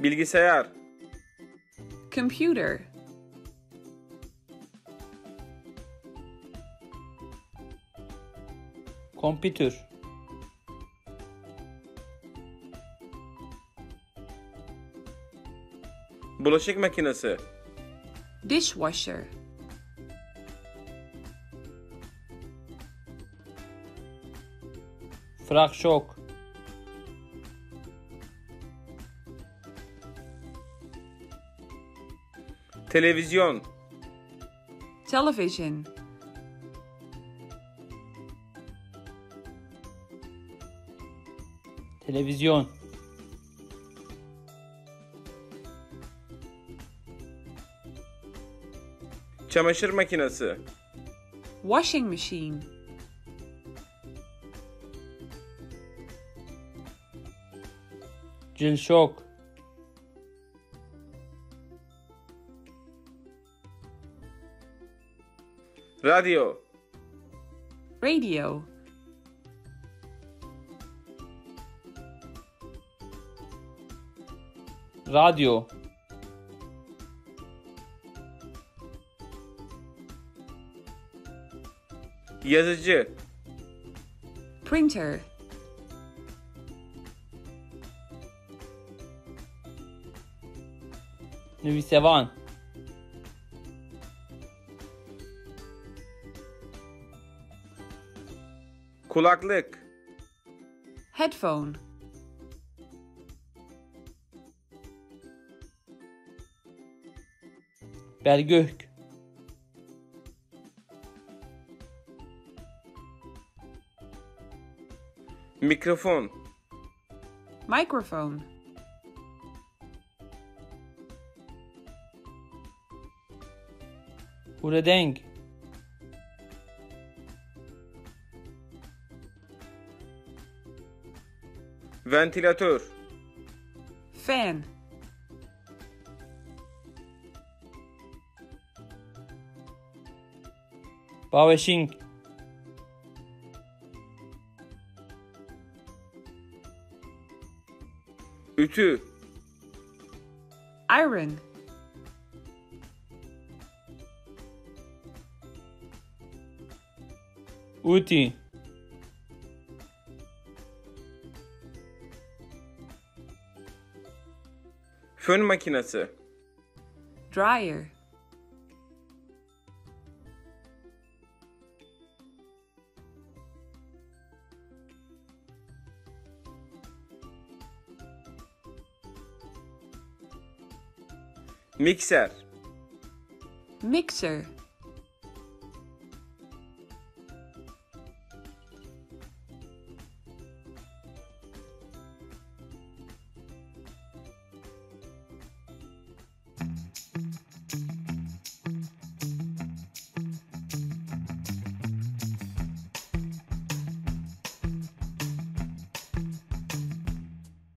Bilgisayar. Computer. Kompütür. Bulaşık makinesi. Dishwasher. Frakşok. Televizyon. Television. Televizyon. Çamaşır makinesi. Washing machine. Cilşok. Radyo. Radio. Radyo. Yazıcı. Printer. Nüvisevan. Kulaklık. Headphone. Bergök. Mikrofon. Microphone. Huredeng. Ventilatör. Fan. Baveşink. Ütü. Iron. Uti. Fön makinesi. Dryer. Mikser. Mixer.